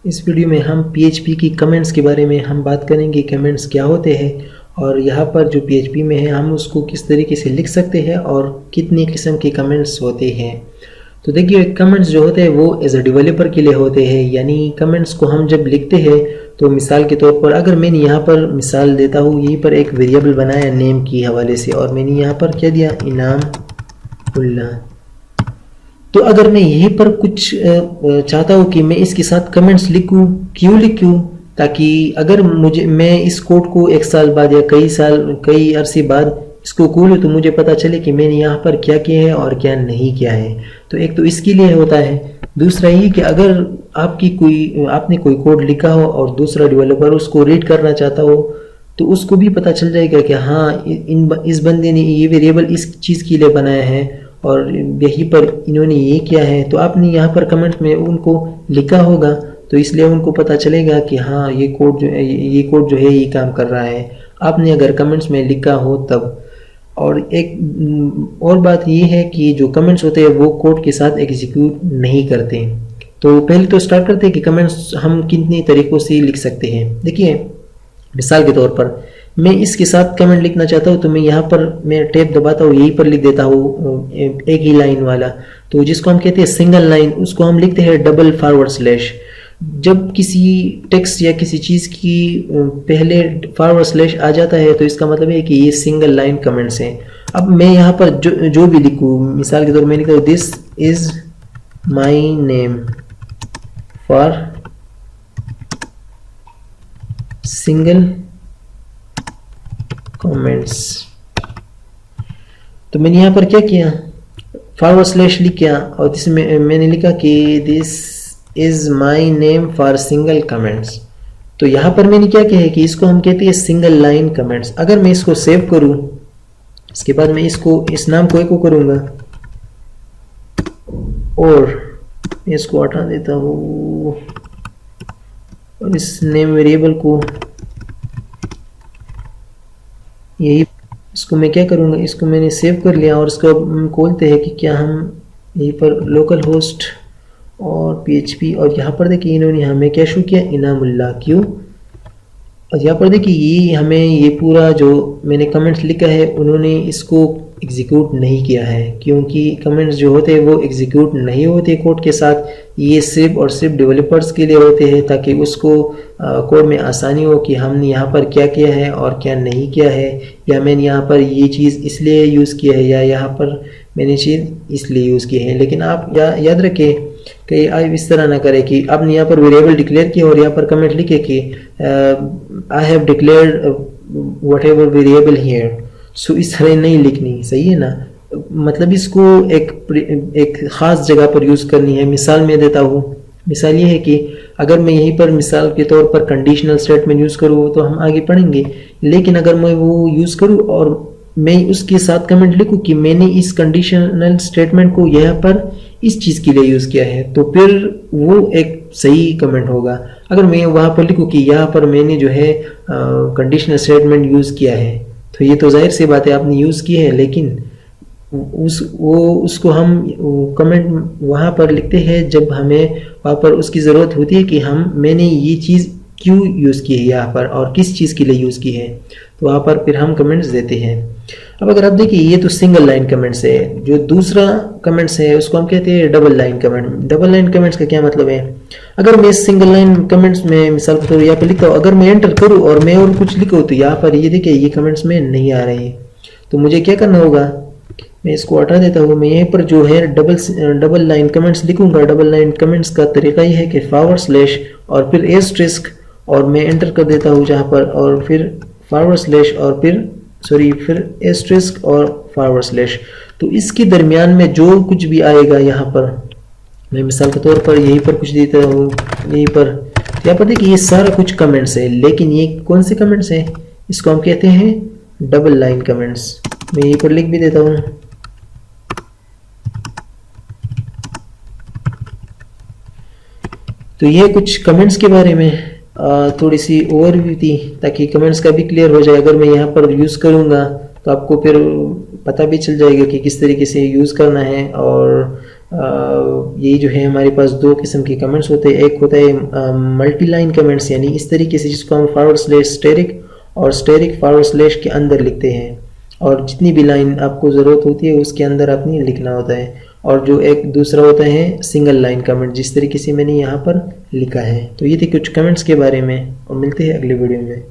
इस वीडियो में हम PHP की कमेंट्स के बारे में हम बात करेंगे। कमेंट्स क्या होते हैं और यहाँ पर जो PHP में है हम उसको किस तरीके से लिख सकते हैं और कितनी किस्म के कमेंट्स होते हैं। तो देखिए, कमेंट्स जो होते हैं वो एज अ डेवलपर के लिए होते हैं, यानी कमेंट्स को हम जब लिखते हैं तो मिसाल के तौर पर अगर मैंने यहाँ पर मिसाल देता हूँ, यहीं पर एक वेरिएबल बनाया नेम की हवाले से और मैंने यहाँ पर क्या दिया, इनाम उल्ला। तो अगर मैं यहीं पर कुछ चाहता हूँ कि मैं इसके साथ कमेंट्स लिखूँ, क्यों लिखूँ, ताकि अगर मैं इस कोड को एक साल बाद या कई अरसे बाद इसको खोलूँ तो मुझे पता चले कि मैंने यहाँ पर क्या किया है और क्या नहीं किया है। तो एक तो इसके लिए होता है। दूसरा ये कि अगर आपने कोई कोड लिखा हो और दूसरा डेवलपर उसको रीड करना चाहता हो तो उसको भी पता चल जाएगा कि हाँ, इस बंदे ने ये वेरिएबल इस चीज़ के लिए बनाया है और यहीं पर इन्होंने ये किया है। तो आपने यहाँ पर कमेंट में उनको लिखा होगा तो इसलिए उनको पता चलेगा कि हाँ, ये कोड जो है ये काम कर रहा है, आपने अगर कमेंट्स में लिखा हो तब। और एक और बात ये है कि जो कमेंट्स होते हैं वो कोड के साथ एग्जीक्यूट नहीं करते। तो पहले तो स्टार्ट करते हैं कि कमेंट्स हम कितने तरीक़ों से लिख सकते हैं। देखिए, मिसाल के तौर पर मैं इसके साथ कमेंट लिखना चाहता हूँ तो मैं यहाँ पर मैं टैब दबाता हूँ, यहीं पर लिख देता हूँ एक ही लाइन वाला। तो जिसको हम कहते हैं सिंगल लाइन, उसको हम लिखते हैं $/। जब किसी टेक्स्ट या किसी चीज़ की पहले $/ आ जाता है तो इसका मतलब है कि ये सिंगल लाइन कमेंट्स हैं। अब मैं यहाँ पर जो भी लिखूँ, मिसाल के तौर पर मैं लिखता हूँ this is my name for single comments. तो मैंने यहाँ पर क्या किया, $/ लिख किया और इसमें मैंने लिखा कि this is my name for single comments. तो यहाँ पर मैंने क्या किया है कि इसको हम कहते हैं सिंगल लाइन कमेंट्स। अगर मैं इसको सेव करूँ, इसके बाद मैं इस नाम को एको करूँगा और इसको हटा देता हूँ और इस नेम वेरिएबल को इसको मैं क्या करूँगा, इसको मैंने सेव कर लिया और इसको हम खोलते हैं कि क्या हम यहीं पर लोकल होस्ट और PHP और यहाँ पर देखिए इन्होंने हमें क्या शो किया, इनामुल्लाह। क्यों? और यहाँ पर देखिए ये हमें ये पूरा जो मैंने कमेंट्स लिखा है उन्होंने इसको एग्जीक्यूट नहीं किया है, क्योंकि कमेंट्स जो होते हैं वो एग्जीक्यूट नहीं होते कोड के साथ। ये सिर्फ और सिर्फ डेवलपर्स के लिए होते हैं ताकि उसको कोड में आसानी हो कि हमने यहाँ पर क्या किया है और क्या नहीं किया है, या मैंने यहाँ पर ये चीज़ इसलिए यूज़ किया है या यहाँ पर मैंने चीज़ इसलिए यूज़ की है। लेकिन आप याद रखें कि आप इस तरह ना करें कि आपने यहाँ पर वेरिएबल डिक्लेयर किया और यहाँ पर कमेंट लिखे कि I have declared whatever variable here. So इस तरह नहीं लिखनी, सही है ना। मतलब इसको एक ख़ास जगह पर यूज़ करनी है। मिसाल मैं देता हूँ, मिसाल ये है कि अगर मैं यहीं पर मिसाल के तौर पर कंडीशनल स्टेटमेंट यूज़ करूँ तो हम आगे पढ़ेंगे, लेकिन अगर मैं वो यूज़ करूँ और मैं उसके साथ कमेंट लिखूँ कि मैंने इस कंडीशनल स्टेटमेंट को यहाँ पर इस चीज़ के लिए यूज़ किया है, तो फिर वो एक सही कमेंट होगा। अगर मैं वहाँ पर लिखूँ कि यहाँ पर मैंने जो है कंडीशनल स्टेटमेंट यूज़ किया है, तो ये तो जाहिर सी बात है आपने यूज़ की है, लेकिन उसको हम कमेंट वहाँ पर लिखते हैं जब हमें वहाँ पर उसकी ज़रूरत होती है कि मैंने ये चीज़ क्यों यूज़ की है यहाँ पर और किस चीज़ के लिए यूज़ की है, तो वहाँ पर फिर हम कमेंट्स देते हैं। अब अगर आप देखिए ये तो सिंगल लाइन कमेंट्स है। जो दूसरा कमेंट्स है उसको हम कहते हैं double line comment. Double line comments का क्या मतलब है, अगर मैं सिंगल लाइन कमेंट्स में मिसाल के तौर पर यहाँ पर लिखता हूँ, अगर मैं एंटर करूँ और मैं और कुछ लिखूँ तो यहाँ पर ये देखिए ये कमेंट्स में नहीं आ रहे हैं। तो मुझे क्या करना होगा, मैं इसको हटा देता हूँ। मैं यहीं पर जो है डबल लाइन कमेंट्स लिखूंगा। डबल लाइन कमेंट्स का तरीका ये है कि / और फिर एस्टेरिस्क और मैं एंटर कर देता हूँ जहाँ पर, और फिर / और फिर एस्टेरिस्क और /। तो इसके दरमियान में जो कुछ भी आएगा यहाँ पर, मैं मिसाल के तौर पर यहीं पर कुछ देता हूँ, यहीं पर तो यहाँ पर देखिए ये सारा कुछ कमेंट्स है, लेकिन ये कौन से कमेंट्स हैं, इसको हम कहते हैं डबल लाइन कमेंट्स। मैं यहीं पर लिख भी देता हूँ। तो ये कुछ कमेंट्स के बारे में थोड़ी सी ओवरव्यू थी ताकि कमेंट्स का भी क्लियर हो जाए। अगर मैं यहाँ पर यूज़ करूँगा तो आपको फिर पता भी चल जाएगा कि किस तरीके से यूज़ करना है और ये जो है हमारे पास दो किस्म के कमेंट्स होते हैं। एक होता है मल्टी लाइन कमेंट्स, यानी इस तरीके से जिसको हम फॉरवर्ड स्लैश स्टेरिक और स्टेरिक फॉरवर्ड स्लैश के अंदर लिखते हैं, और जितनी भी लाइन आपको ज़रूरत होती है उसके अंदर आपने लिखना होता है। और जो एक दूसरा होता है सिंगल लाइन कमेंट, जिस तरीके से मैंने यहाँ पर लिखा है। तो ये थे कुछ कमेंट्स के बारे में, और मिलते हैं अगले वीडियो में।